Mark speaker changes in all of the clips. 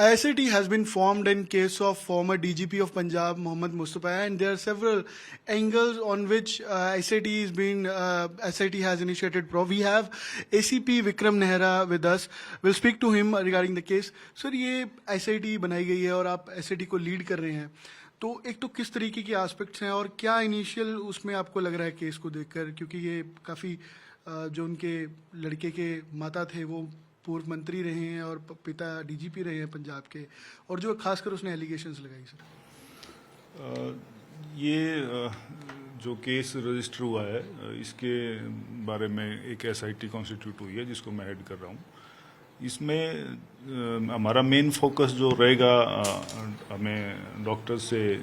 Speaker 1: ISIT has been formed in case of former DGP of Punjab, Mohammad Mustafa, and there are several angles on which SIT has initiated. We have ACP Vikram Nehra with us. We'll speak to him regarding the case. Sir, ये SIT बनाई गई है और आप SIT को lead कर रहे हैं, तो एक तो किस तरीके के एस्पेक्ट्स हैं और क्या इनिशियल उसमें आपको लग रहा है केस को देखकर, क्योंकि ये काफ़ी जो उनके लड़के के माता थे वो पूर्व मंत्री रहे हैं और पिता डीजीपी रहे हैं पंजाब के, और जो खासकर उसने एलिगेशंस लगाई सर।
Speaker 2: ये जो केस रजिस्टर हुआ है इसके बारे में एक एसआईटी कॉन्स्टिट्यूट हुई है जिसको मैं हेड कर रहा हूँ। इसमें हमारा मेन फोकस जो रहेगा, हमें डॉक्टर से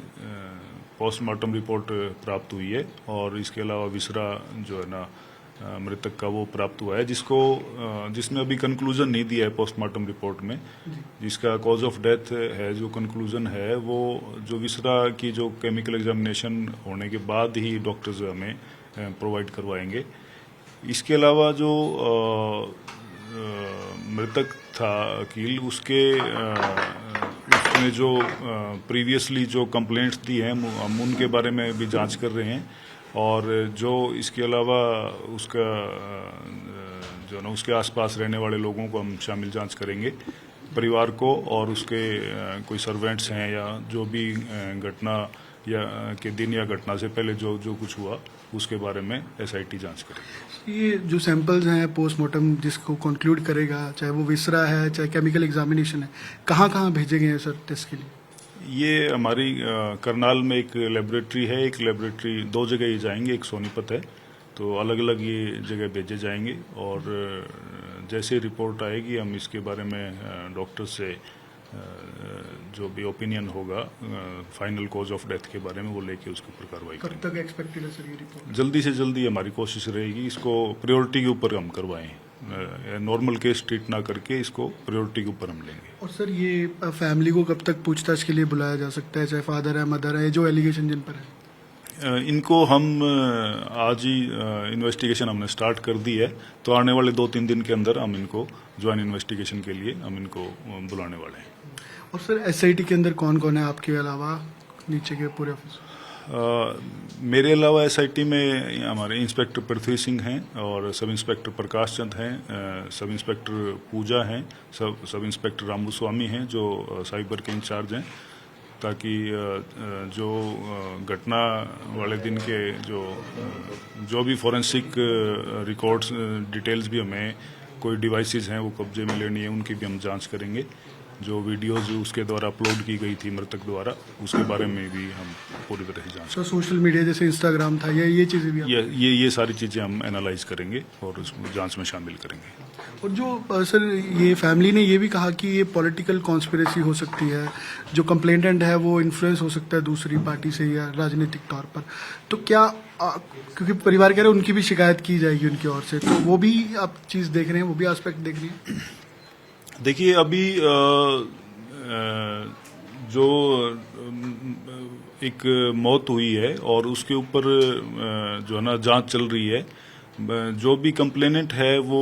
Speaker 2: पोस्टमार्टम रिपोर्ट प्राप्त हुई है और इसके अलावा विसरा जो है ना मृतक का वो प्राप्त हुआ है, जिसमें अभी कंक्लूजन नहीं दिया है पोस्टमार्टम रिपोर्ट में। जिसका कॉज ऑफ डेथ है, जो कंक्लूजन है वो जो विसरा की जो केमिकल एग्जामिनेशन होने के बाद ही डॉक्टर्स हमें प्रोवाइड करवाएंगे। इसके अलावा जो मृतक था अकील, उसने जो प्रीवियसली जो कंप्लेंट्स दी हैं हम उनके बारे में भी जांच कर रहे हैं, और जो इसके अलावा उसका जो ना उसके आसपास रहने वाले लोगों को हम शामिल जांच करेंगे, परिवार को, और उसके कोई सर्वेंट्स हैं या जो भी घटना या के दिन या घटना से पहले जो कुछ हुआ उसके बारे में एसआईटी जांच करेगी।
Speaker 1: ये जो सैंपल्स हैं पोस्टमार्टम जिसको कंक्लूड करेगा, चाहे वो विसरा है चाहे केमिकल एग्जामिनेशन है, कहाँ कहाँ भेजे गए हैं सर टेस्ट के लिए?
Speaker 2: ये हमारी करनाल में एक लेबोरेटरी है, एक लेबोरेटरी दो जगह ही जाएंगे, एक सोनीपत है, तो अलग अलग ये जगह भेजे जाएंगे। और जैसे रिपोर्ट आएगी हम इसके बारे में डॉक्टर से जो भी ओपिनियन होगा फाइनल कॉज ऑफ डेथ के बारे में वो लेके उसके ऊपर कार्रवाई करेंगे।
Speaker 1: कब तक एक्सपेक्टेड है सर ये रिपोर्ट?
Speaker 2: जल्दी से जल्दी हमारी कोशिश रहेगी इसको प्रायोरिटी के ऊपर हम करवाएं, नॉर्मल केस ट्रीट ना करके इसको प्रायोरिटी के ऊपर हम लेंगे।
Speaker 1: और सर ये फैमिली को कब तक पूछताछ के लिए बुलाया जा सकता है, चाहे फादर है मदर है, जो एलिगेशन जिन पर है?
Speaker 2: इनको हम आज ही इन्वेस्टिगेशन हमने स्टार्ट कर दी है, तो आने वाले 2-3 दिन के अंदर हम इनको ज्वाइन इन्वेस्टिगेशन के लिए हम इनको बुलाने वाले हैं।
Speaker 1: और सर एसआईटी के अंदर कौन कौन है आपके अलावा, नीचे के पूरे ऑफिस?
Speaker 2: मेरे अलावा एसआईटी में हमारे इंस्पेक्टर पृथ्वी सिंह हैं और सब इंस्पेक्टर प्रकाश चंद हैं, सब इंस्पेक्टर पूजा हैं, सब इंस्पेक्टर रामू स्वामी हैं जो साइबर के इंचार्ज हैं, ताकि जो घटना वाले दिन के जो भी फॉरेंसिक रिकॉर्ड्स डिटेल्स भी हमें कोई डिवाइसेस हैं वो कब्जे में लेनी है, उनकी भी हम जांच करेंगे। जो वीडियोज उसके द्वारा अपलोड की गई थी मृतक द्वारा, उसके बारे में भी हम पूरी तरह से जांच करेंगे।
Speaker 1: सोशल मीडिया जैसे इंस्टाग्राम था, ये चीज़ें भी
Speaker 2: ये सारी चीज़ें हम एनालाइज करेंगे और उसको जांच में शामिल करेंगे।
Speaker 1: और जो सर ये फैमिली ने ये भी कहा कि ये पॉलिटिकल कॉन्स्पिरेसी हो सकती है, जो कंप्लेंटेंट है वो इन्फ्लुएंस हो सकता है दूसरी पार्टी से या राजनीतिक तौर पर, तो क्या क्योंकि परिवार कह रहे हैं उनकी भी शिकायत की जाएगी उनकी ओर से, तो वो भी आप चीज़ देख रहे हैं, वो भी एस्पेक्ट देख रही है?
Speaker 2: देखिए, अभी जो एक मौत हुई है और उसके ऊपर जो है ना जांच चल रही है, जो भी कंप्लेनेंट है वो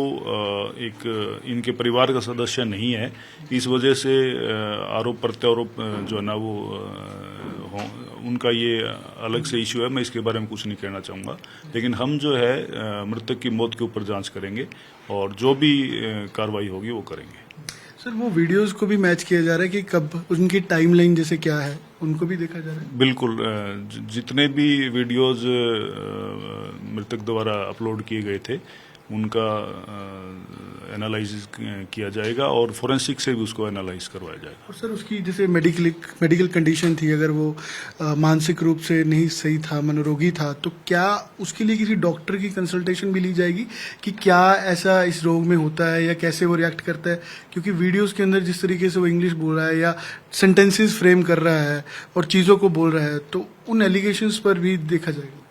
Speaker 2: एक इनके परिवार का सदस्य नहीं है, इस वजह से आरोप प्रत्यारोप जो है ना वो उनका ये अलग से इशू है। मैं इसके बारे में कुछ नहीं कहना चाहूँगा, लेकिन हम जो है मृतक की मौत के ऊपर जांच करेंगे और जो भी कार्रवाई होगी वो करेंगे।
Speaker 1: सर वो वीडियोस को भी मैच किया जा रहा है कि कब उनकी टाइमलाइन जैसे क्या है, उनको भी देखा जा रहा है?
Speaker 2: बिल्कुल, जितने भी वीडियोस मृतक द्वारा अपलोड किए गए थे उनका एनालिसिस किया जाएगा और फोरेंसिक से भी उसको एनालाइज करवाया जाएगा।
Speaker 1: और सर उसकी जैसे मेडिकल कंडीशन थी, अगर वो मानसिक रूप से नहीं सही था, मनोरोगी था, तो क्या उसके लिए किसी डॉक्टर की कंसल्टेशन भी ली जाएगी कि क्या ऐसा इस रोग में होता है या कैसे वो रिएक्ट करता है? क्योंकि वीडियोस के अंदर जिस तरीके से वो इंग्लिश बोल रहा है या सेंटेंसेस फ्रेम कर रहा है और चीज़ों को बोल रहा है, तो उन एलिगेशंस पर भी देखा जाएगा।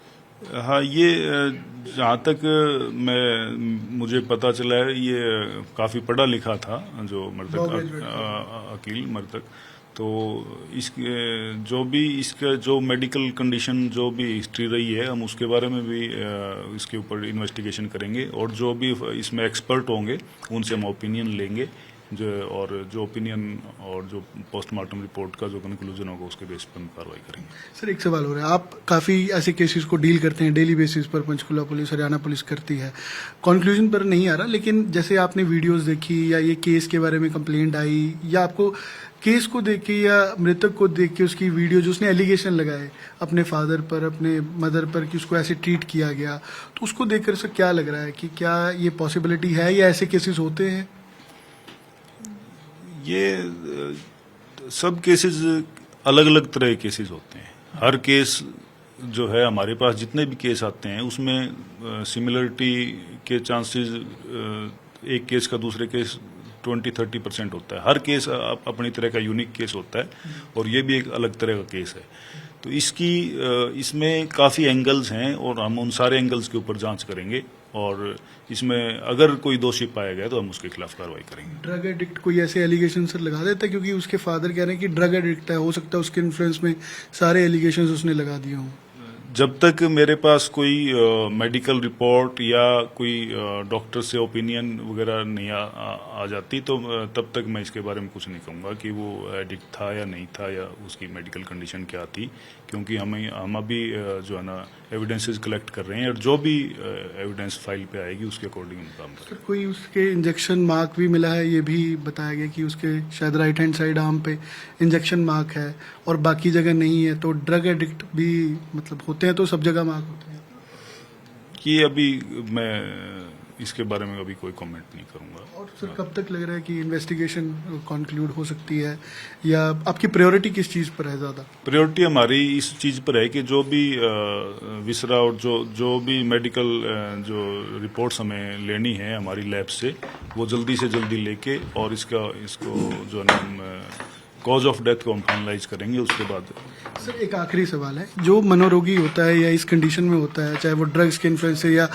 Speaker 2: हाँ, ये जहाँ तक मुझे पता चला है, ये काफ़ी पढ़ा लिखा था जो अकील मृतक, तो इसका जो मेडिकल कंडीशन जो भी हिस्ट्री रही है हम उसके बारे में भी इसके ऊपर इन्वेस्टिगेशन करेंगे और जो भी इसमें एक्सपर्ट होंगे उनसे हम ओपिनियन लेंगे। और जो ओपिनियन और जो पोस्टमार्टम रिपोर्ट का जो कंक्लूजन होगा उसके बेस पर हम कार्रवाई करेंगे।
Speaker 1: सर एक सवाल हो रहा है, आप काफ़ी ऐसे केसेस को डील करते हैं डेली बेसिस पर, पंचकुला पुलिस, हरियाणा पुलिस करती है, कंक्लूजन पर नहीं आ रहा, लेकिन जैसे आपने वीडियोस देखी या ये केस के बारे में कंप्लेंट आई या आपको केस को देख के या मृतक को देख के उसकी वीडियो जो उसने एलिगेशन लगाए अपने फादर पर, अपने मदर पर कि उसको ऐसे ट्रीट किया गया, तो उसको देखकर सर क्या लग रहा है कि क्या ये पॉसिबिलिटी है या ऐसे केसेस होते हैं?
Speaker 2: ये सब केसेस अलग अलग तरह के केसेस होते हैं। हर केस जो है हमारे पास जितने भी केस आते हैं उसमें सिमिलरिटी के चांसेस एक केस का दूसरे केस 20-30% होता है। हर केस अपनी तरह का यूनिक केस होता है और ये भी एक अलग तरह का केस है। तो इसमें काफ़ी एंगल्स हैं और हम उन सारे एंगल्स के ऊपर जांच करेंगे और इसमें अगर कोई दोषी पाया गया तो हम उसके खिलाफ कार्रवाई करेंगे।
Speaker 1: ड्रग एडिक्ट कोई ऐसे एलिगेशन सर लगा देता है, क्योंकि उसके फादर कह रहे हैं कि ड्रग एडिक्ट है, हो सकता है उसके इन्फ्लुएंस में सारे एलिगेशंस उसने लगा दिए हों।
Speaker 2: जब तक मेरे पास कोई मेडिकल रिपोर्ट या कोई डॉक्टर से ओपिनियन वगैरह नहीं आ जाती तो तब तक मैं इसके बारे में कुछ नहीं कहूँगा कि वो एडिक्ट था या नहीं था या उसकी मेडिकल कंडीशन क्या थी, क्योंकि हम अभी जो है ना एविडेंसेस कलेक्ट कर रहे हैं और जो भी एविडेंस फाइल पे आएगी उसके अकॉर्डिंग हम काम करेंगे।
Speaker 1: कोई उसके इंजेक्शन मार्क भी मिला है, ये भी बताया गया कि उसके शायद राइट हैंड साइड आर्म पे इंजेक्शन मार्क है और बाकी जगह नहीं है, तो ड्रग एडिक्ट भी मतलब होते हैं तो सब जगह मार्क होते हैं।
Speaker 2: कि अभी मैं इसके बारे में अभी कोई कमेंट नहीं करूंगा।
Speaker 1: और सर कब तक लग रहा है कि इन्वेस्टिगेशन कंक्लूड हो सकती है, या आपकी प्रायोरिटी किस चीज़ पर है ज़्यादा?
Speaker 2: प्रायोरिटी हमारी इस चीज़ पर है कि जो भी विसरा और जो भी मेडिकल जो रिपोर्ट्स हमें लेनी है हमारी लैब से वो जल्दी से जल्दी लेके और इसको जो है ना कॉज ऑफ डेथ को हम फाइनलाइज करेंगे। उसके बाद
Speaker 1: सर एक आखिरी सवाल है, जो मनोरोगी होता है या इस कंडीशन में होता है, चाहे वो ड्रग्स के इन्फ्लुएंस से या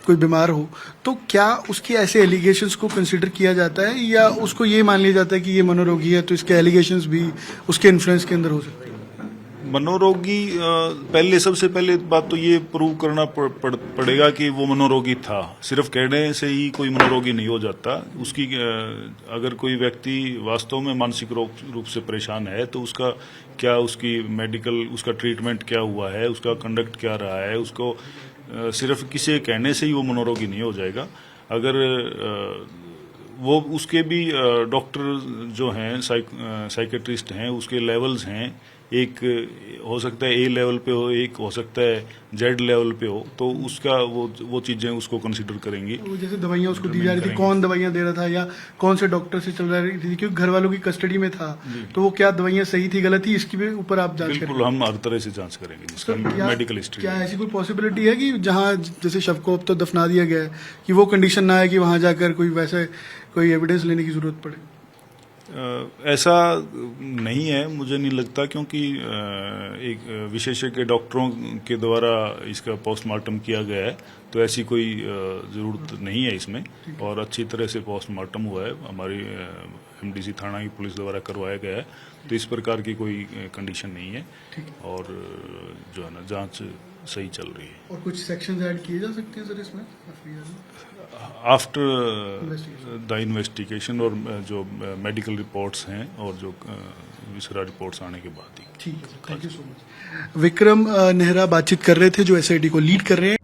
Speaker 1: कोई बीमार हो, तो क्या उसके ऐसे एलिगेशंस को कंसिडर किया जाता है या उसको ये मान लिया जाता है कि ये मनोरोगी है तो इसके एलिगेशंस भी उसके इन्फ्लुएंस के अंदर हो सकते हैं?
Speaker 2: मनोरोगी सबसे पहले बात तो ये प्रूव करना पड़ेगा कि वो मनोरोगी था। सिर्फ कहने से ही कोई मनोरोगी नहीं हो जाता। उसकी अगर कोई व्यक्ति वास्तव में मानसिक रूप से परेशान है तो उसका क्या उसकी मेडिकल उसका ट्रीटमेंट क्या हुआ है, उसका कंडक्ट क्या रहा है, उसको सिर्फ किसी कहने से ही वो मनोरोगी नहीं हो जाएगा। अगर वो उसके भी डॉक्टर जो हैं साइकेट्रिस्ट हैं उसके लेवल्स हैं, एक हो सकता है ए लेवल पे हो, एक हो सकता है जेड लेवल पे हो, तो उसका वो चीजें उसको कंसीडर करेंगे।
Speaker 1: वो जैसे दवाइयाँ उसको दी जा रही थी, कौन दवाइयाँ दे रहा था या कौन से डॉक्टर से चल रही थी, क्योंकि घर वालों की कस्टडी में था, तो वो क्या दवाइयाँ सही थी गलत थी, इसके भी ऊपर आप जांच करेंगे?
Speaker 2: बिल्कुल, हम हर तरह से जांच करेंगे जिसका मेडिकल हिस्ट्री।
Speaker 1: क्या ऐसी कोई पॉसिबिलिटी है कि जहाँ जैसे शव को अब तो दफना दिया गया है कि वो कंडीशन ना है कि वहां जाकर कोई एविडेंस लेने की जरूरत पड़े?
Speaker 2: ऐसा नहीं है, मुझे नहीं लगता, क्योंकि एक विशेषज्ञ डॉक्टरों के द्वारा इसका पोस्टमार्टम किया गया है, तो ऐसी कोई जरूरत नहीं है इसमें और अच्छी तरह से पोस्टमार्टम हुआ है। हमारी एमडीसी थाना की पुलिस द्वारा करवाया गया है, तो इस प्रकार की कोई कंडीशन नहीं है और जो है ना जांच सही चल रही है।
Speaker 1: और कुछ सेक्शंस ऐड किए जा सकते हैं सर इसमें
Speaker 2: आफ्टर द इन्वेस्टिगेशन और जो मेडिकल रिपोर्ट्स हैं और जो विसरा रिपोर्ट्स आने के बाद ही।
Speaker 1: ठीक है, thank you so much. Vikram Nehra बातचीत कर रहे थे जो एसआईटी को लीड कर रहे हैं।